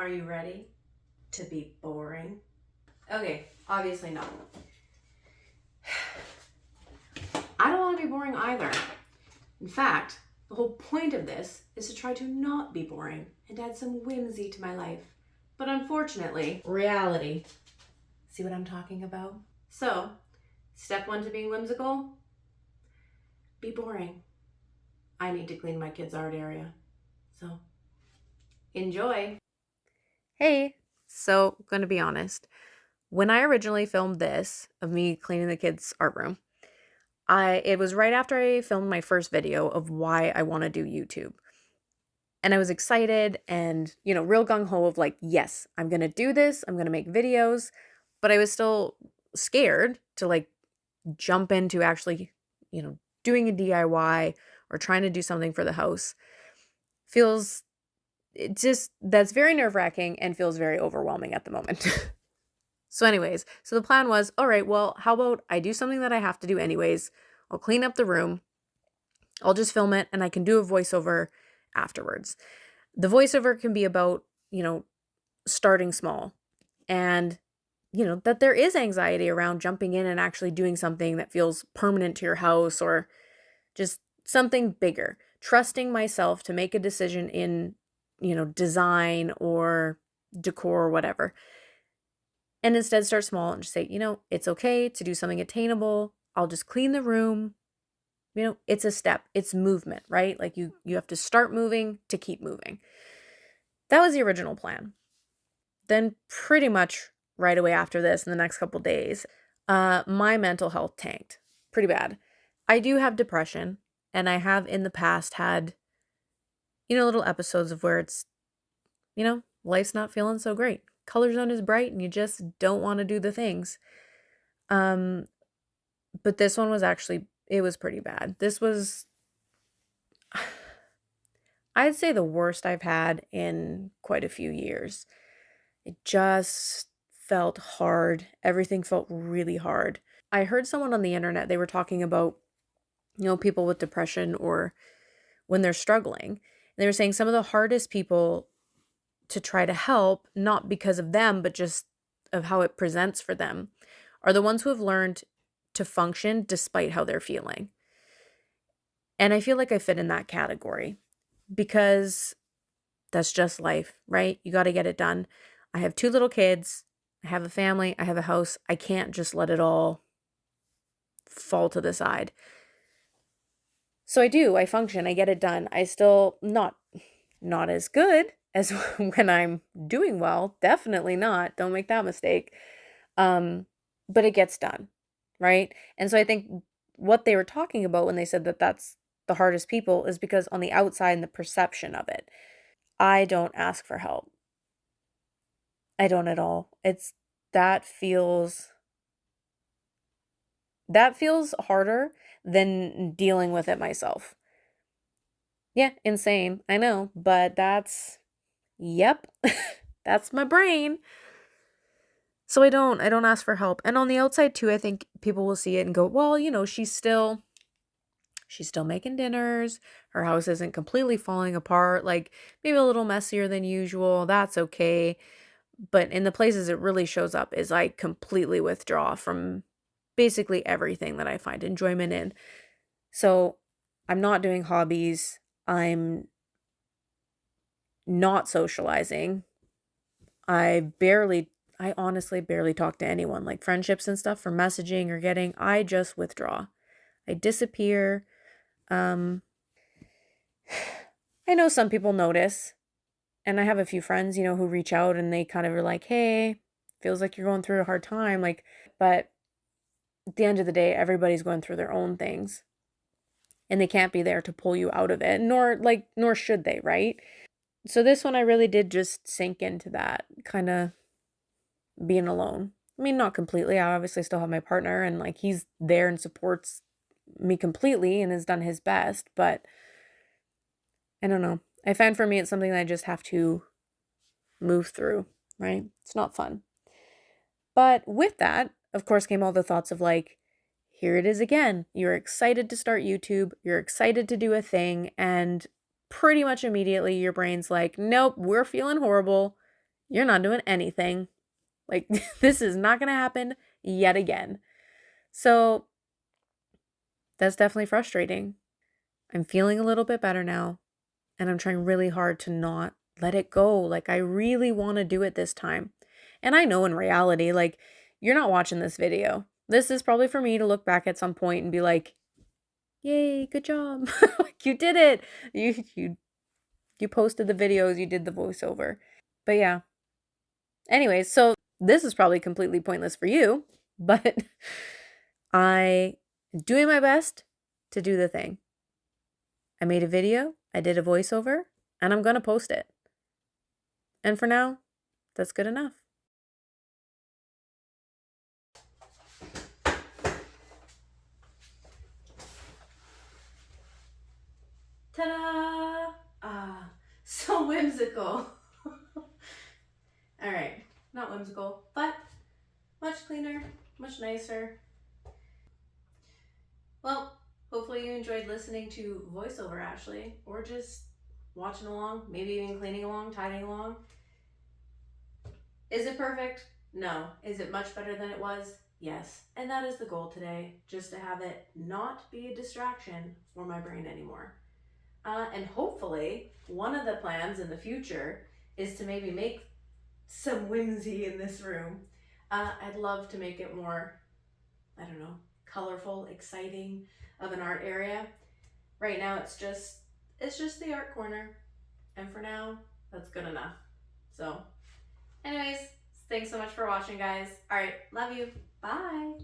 Are you ready to be boring? Okay, obviously not. I don't want to be boring either. In fact, the whole point of this is to try to not be boring and add some whimsy to my life. But unfortunately, reality. See what I'm talking about? So, step one to being whimsical, be boring. I need to clean my kids' art area. So, enjoy. Hey, so gonna be honest. When I originally filmed this of me cleaning the kids' art room, it was right after I filmed my first video of why I want to do YouTube. And I was excited and, real gung ho of like, yes, I'm going to do this. I'm going to make videos. But I was still scared to like jump into actually, doing a DIY or trying to do something for the house. That's very nerve wracking and feels very overwhelming at the moment. So anyways, the plan was, all right, well, how about I do something that I have to do anyways. I'll clean up the room. I'll just film it and I can do a voiceover afterwards. The voiceover can be about, starting small and, that there is anxiety around jumping in and actually doing something that feels permanent to your house or just something bigger. Trusting myself to make a decision in, design or decor or whatever. And instead start small and just say, it's okay to do something attainable. I'll just clean the room. It's a step. It's movement, right? Like you have to start moving to keep moving. That was the original plan. Then pretty much right away after this, in the next couple days, my mental health tanked pretty bad. I do have depression, and I have in the past had, little episodes of where it's, life's not feeling so great. Colors aren't as bright, and you just don't want to do the things. But this one was actually, it was pretty bad. This was, I'd say, the worst I've had in quite a few years. It just felt hard. Everything felt really hard. I heard someone on the internet, they were talking about, people with depression or when they're struggling. And they were saying some of the hardest people to try to help, not because of them, but just of how it presents for them, are the ones who have learned to function despite how they're feeling. And I feel like I fit in that category because that's just life, right? You got to get it done. I have 2 little kids. I have a family. I have a house. I can't just let it all fall to the side. So I function. I get it done. I still not as good as when I'm doing well. Definitely not. Don't make that mistake. But it gets done, right? And so I think what they were talking about when they said that that's the hardest people is because on the outside and the perception of it, I don't ask for help. I don't at all. That feels harder than dealing with it myself. Yeah, insane. I know, but yep, that's my brain. So I don't ask for help. And on the outside too, I think people will see it and go, well, she's still making dinners. Her house isn't completely falling apart, like maybe a little messier than usual. That's okay. But in the places it really shows up is I completely withdraw from basically everything that I find enjoyment in. So I'm not doing hobbies. I'm not socializing. I honestly barely talk to anyone, like friendships and stuff for messaging or getting. I just withdraw. I disappear. I know some people notice, and I have a few friends, who reach out and they kind of are like, hey, feels like you're going through a hard time. Like, but at the end of the day, everybody's going through their own things and they can't be there to pull you out of it, nor should they, right? So this one, I really did just sink into that kind of being alone. I mean, not completely. I obviously still have my partner and like he's there and supports me completely and has done his best, but I don't know. I find for me, it's something that I just have to move through, right? It's not fun. But with that, of course, came all the thoughts of like, here it is again. You're excited to start YouTube. You're excited to do a thing. And pretty much immediately your brain's like, nope, we're feeling horrible. you're not doing anything. Like, this is not going to happen yet again. So that's definitely frustrating. I'm feeling a little bit better now, and I'm trying really hard to not let it go. Like, I really want to do it this time. And I know in reality, like, you're not watching this video. This is probably for me to look back at some point and be like, yay, good job. Like, you did it. You posted the videos, you did the voiceover. But yeah. Anyways, so this is probably completely pointless for you, but I am doing my best to do the thing. I made a video, I did a voiceover, and I'm going to post it. And for now, that's good enough. Ta-da! So whimsical. All right, not whimsical, but much cleaner, much nicer. Well, hopefully you enjoyed listening to voiceover, Ashley, or just watching along, maybe even cleaning along, tidying along. Is it perfect? No. Is it much better than it was? Yes. And that is the goal today, just to have it not be a distraction for my brain anymore. And hopefully, one of the plans in the future is to maybe make some whimsy in this room. I'd love to make it more, I don't know, colorful, exciting of an art area. Right now it's just the art corner. And for now, that's good enough. So, anyways, thanks so much for watching, guys. All right, love you. Bye.